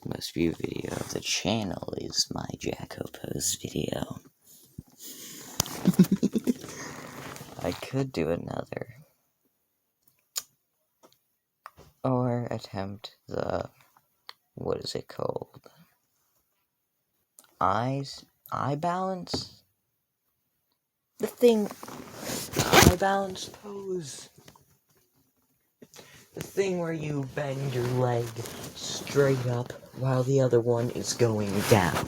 most viewed video of the channel is my Jacopose video. I could do another. Or attempt the, what is it called? Eye balance? The thing, eye balance pose. The thing where you bend your leg straight up while the other one is going down.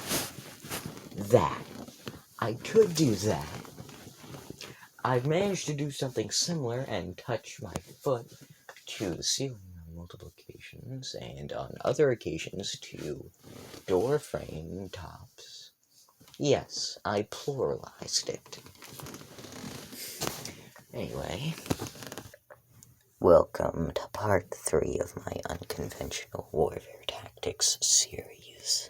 That. I could do that. I've managed to do something similar and touch my foot to the ceiling on multiple occasions, and on other occasions to door frame tops. Yes, I pluralized it. Anyway, welcome to part 3 of my unconventional warfare tactics series.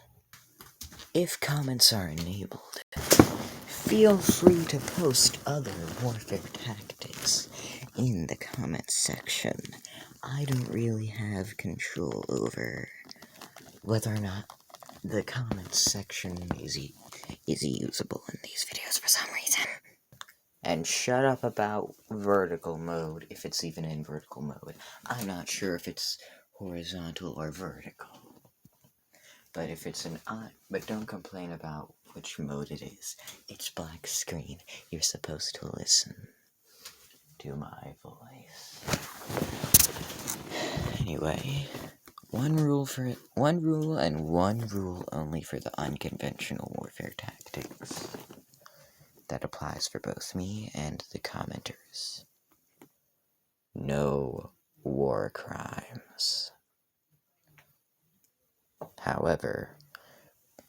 If comments are enabled, feel free to post other warfare tactics in the comments section. I don't really have control over whether or not the comments section is usable in these videos for some reason. And shut up about vertical mode, if it's even in vertical mode. I'm not sure if it's horizontal or vertical. But if it's but don't complain about which mode it is. It's black screen. You're supposed to listen to my voice. Anyway, one rule and one rule only for the unconventional warfare tactics. That applies for both me and the commenters. No war crimes. However,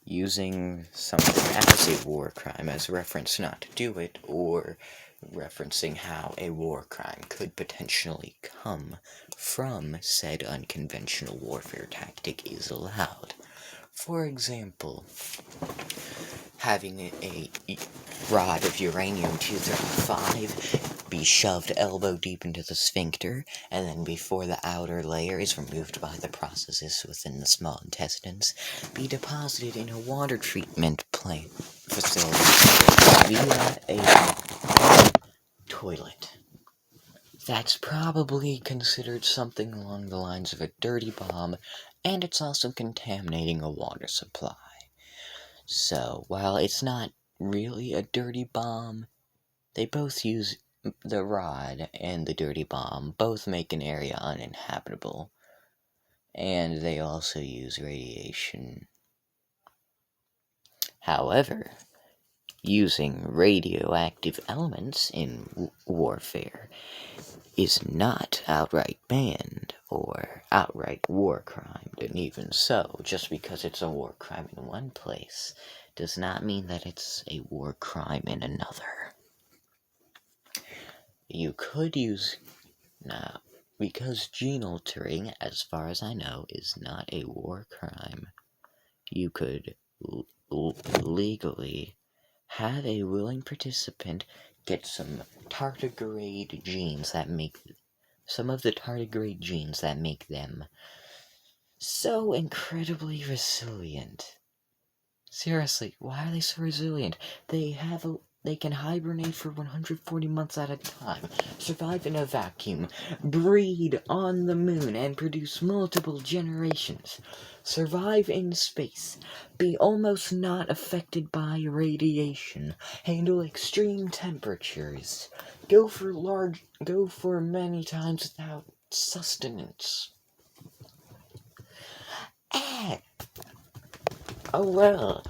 using something as a war crime as reference not to do it, or referencing how a war crime could potentially come from said unconventional warfare tactic is allowed. For example, having a rod of uranium-235 be shoved elbow deep into the sphincter, and then before the outer layer is removed by the processes within the small intestines, be deposited in a water treatment plant facility via a toilet. That's probably considered something along the lines of a dirty bomb, and it's also contaminating a water supply. So, while it's not really a dirty bomb, they both use the rod and the dirty bomb, both make an area uninhabitable, and they also use radiation. However, using radioactive elements in warfare is not outright banned or outright war crime, and even so, just because it's a war crime in one place does not mean that it's a war crime in another. You could use, because gene altering, as far as I know, is not a war crime, you could legally have a willing participant get some tardigrade genes that make some of the tardigrade genes that make them so incredibly resilient. Seriously, why are they so resilient? They can hibernate for 140 months at a time, survive in a vacuum, breed on the moon and produce multiple generations, survive in space, be almost not affected by radiation, handle extreme temperatures, go for many times without sustenance. Oh well.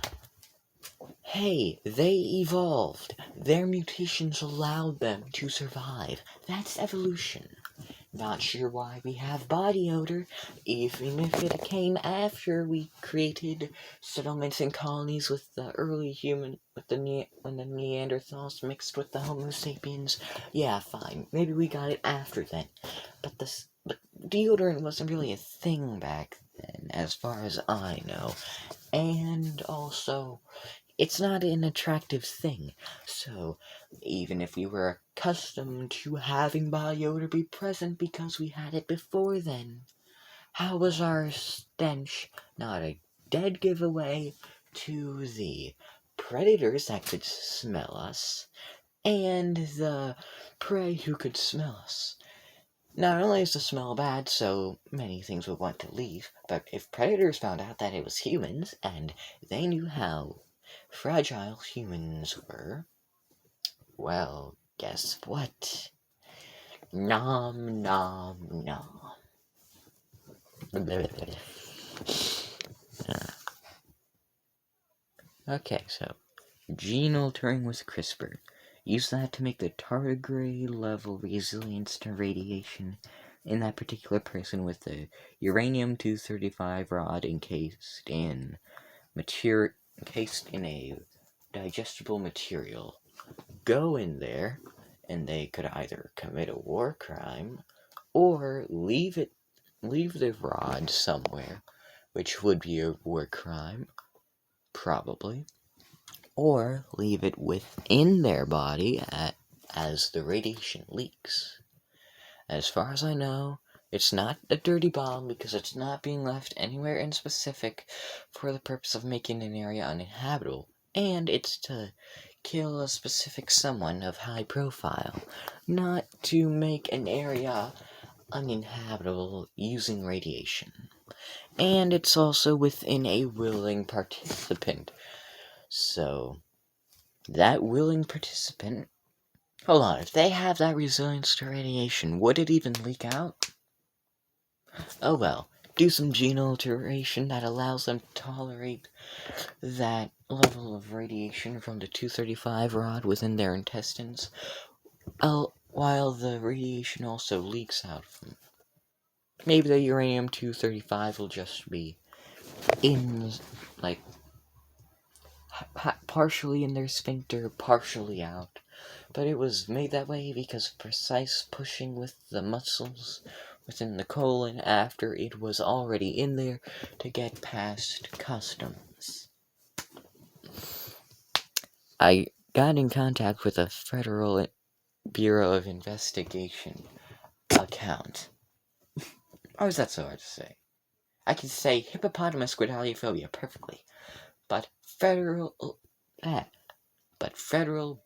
Hey, they evolved. Their mutations allowed them to survive. That's evolution. Not sure why we have body odor, even if it came after we created settlements and colonies with the early human, when the Neanderthals mixed with the Homo sapiens. Yeah, fine. Maybe we got it after then. But deodorant wasn't really a thing back then, as far as I know. And also, it's not an attractive thing, so even if we were accustomed to having body odor be present because we had it before then, how was our stench not a dead giveaway to the predators that could smell us and the prey who could smell us? Not only is the smell bad, so many things would want to leave, but if predators found out that it was humans and they knew how fragile humans were, well, guess what? Nom nom nom. Okay, so gene altering with CRISPR. Use that to make the tardigrade level resilience to radiation in that particular person with the uranium-235 rod encased in a digestible material. Go in there, and they could either commit a war crime or leave the rod somewhere, which would be a war crime, probably, or leave it within their body as the radiation leaks. As far as I know, it's not a dirty bomb because it's not being left anywhere in specific for the purpose of making an area uninhabitable, and it's to kill a specific someone of high profile, not to make an area uninhabitable using radiation. And it's also within a willing participant. So, that willing participant... Hold on, if they have that resilience to radiation, would it even leak out? Oh well, do some gene alteration that allows them to tolerate that level of radiation from the 235 rod within their intestines, while the radiation also leaks out of them. Maybe the uranium-235 will just be in, like, partially in their sphincter, partially out. But it was made that way because of precise pushing with the muscles within the colon after it was already in there to get past customs. I got in contact with a Federal Bureau of Investigation account. Or is that so hard to say? I can say hippopotamus squidaliophobia perfectly, but Federal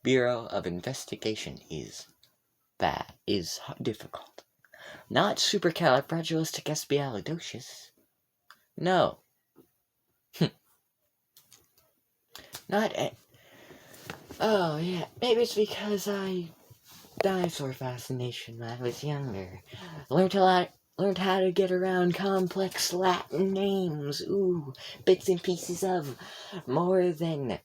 Bureau of Investigation is difficult. Not supercalifragilisticexpialidocious. No. Oh yeah, maybe it's because dinosaur fascination when I was younger. Learned how to get around complex Latin names. Ooh, bits and pieces of more than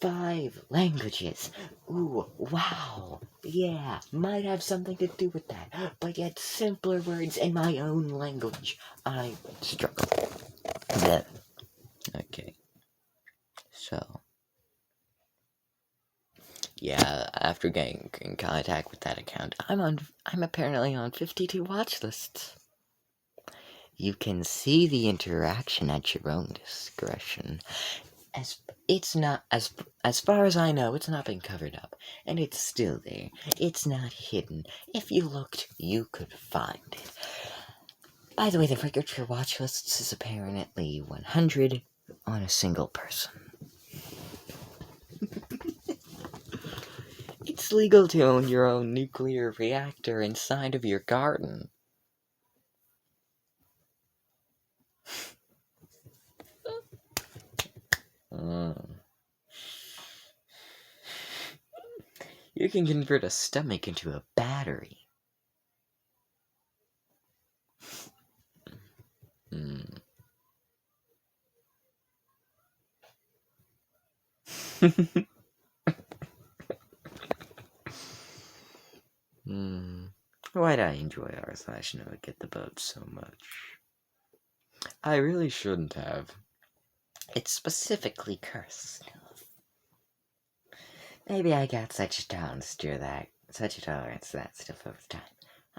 5 languages. Ooh, wow. Yeah, might have something to do with that. But yet simpler words in my own language, I struggle. Okay. So, yeah, after getting in contact with that account, I'm apparently on 52 watch lists. You can see the interaction at your own discretion. As far as I know, it's not been covered up, and it's still there. It's not hidden. If you looked, you could find it. By the way, the record for watch lists is apparently 100 on a single person. It's legal to own your own nuclear reactor inside of your garden. You can convert a stomach into a battery. Why'd I enjoy r/no get the boat so much? I really shouldn't have. It's specifically cursed. Maybe I got such a tolerance to that stuff over time.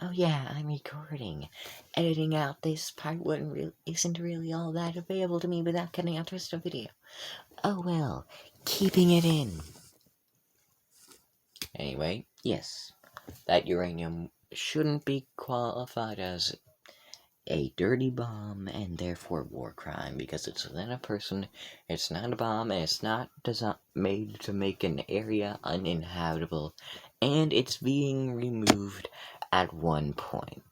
Oh yeah, I'm recording. Editing out this part isn't really all that available to me without cutting out the rest of the video. Oh well, keeping it in. Anyway, yes, that uranium shouldn't be qualified as a dirty bomb and therefore war crime because it's within a person, it's not a bomb, and it's not made to make an area uninhabitable, and it's being removed at one point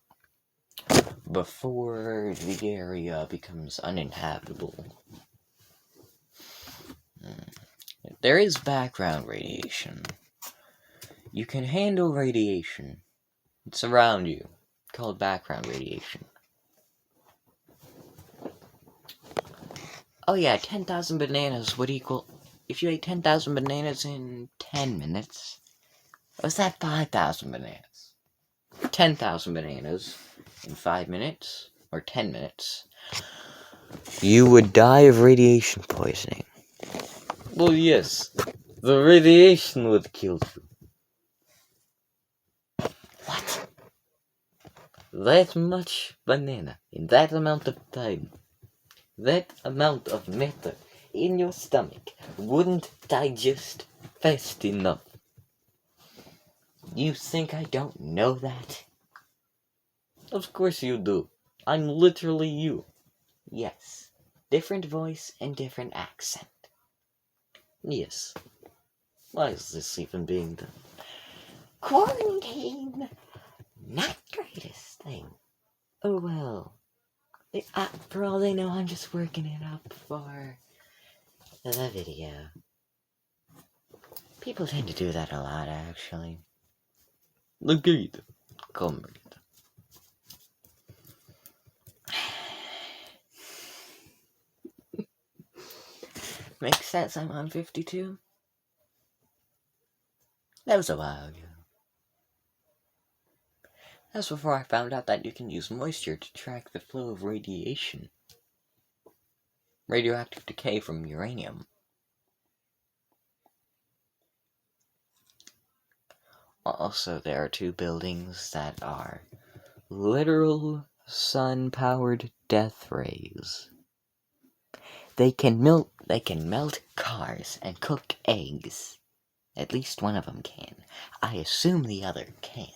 before the area becomes uninhabitable. There is background radiation. You can handle radiation. It's around you, called background radiation. Oh yeah, 10,000 bananas would equal... If you ate 10,000 bananas in 10 minutes... Was that 5,000 bananas? 10,000 bananas in 5 minutes, or 10 minutes, you would die of radiation poisoning. Well, yes, the radiation would kill you. What? That much banana in that amount of time, that amount of matter in your stomach wouldn't digest fast enough. You think I don't know that? Of course you do. I'm literally you. Yes. Different voice and different accent. Yes. Why is this even being done? Quarantine! Not greatest thing. Oh well. For all they know, I'm just working it up for the video. People tend to do that a lot, actually. Look at it. Come on. Makes sense, I'm on 52. That was a while ago. That's before I found out that you can use moisture to track the flow of radiation. Radioactive decay from uranium. Also, there are 2 buildings that are literal sun-powered death rays. They can melt cars and cook eggs. At least one of them can. I assume the other can.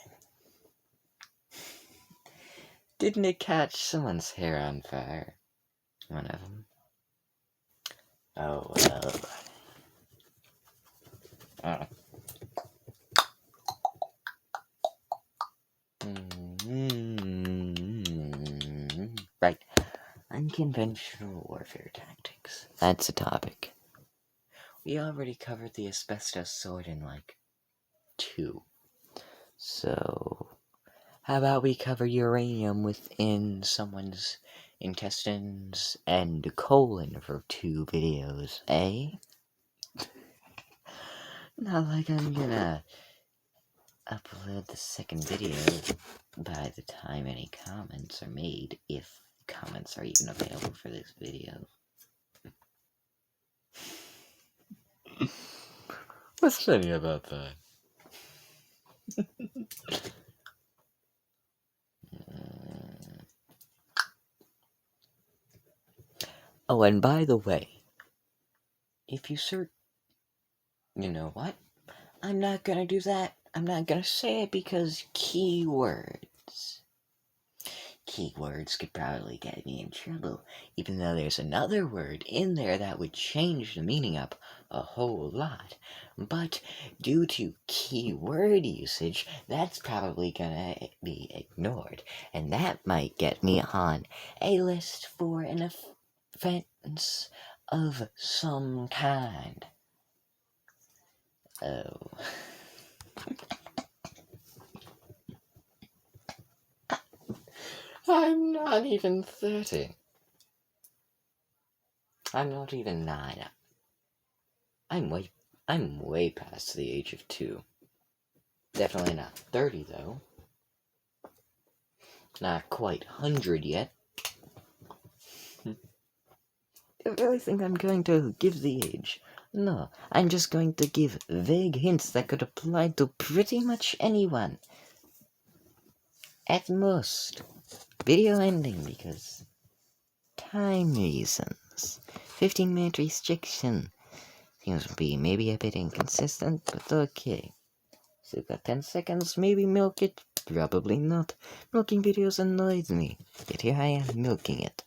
Didn't it catch someone's hair on fire? One of them. Oh, well. Right. Unconventional warfare tactics. That's a topic. We already covered the asbestos sword in, 2. So, how about we cover uranium within someone's intestines and colon for 2 videos, eh? Not like I'm gonna upload the second video by the time any comments are made, if comments are even available for this video. What's funny about that? Oh, and by the way, if you search... You know what? I'm not gonna do that. I'm not gonna say it because keywords. Keywords could probably get me in trouble, even though there's another word in there that would change the meaning up a whole lot. But due to keyword usage, that's probably gonna be ignored, and that might get me on a list for an offense of some kind. Oh. I'm not even 30. I'm not even 9. I'm way past the age of 2. Definitely not 30, though. Not quite 100 yet. I really think I'm going to give the age. No, I'm just going to give vague hints that could apply to pretty much anyone. At most. Video ending because time reasons. 15-minute restriction. Seems to be maybe a bit inconsistent, but okay. So got 10 seconds, maybe milk it. Probably not. Milking videos annoys me. Yet here I am milking it.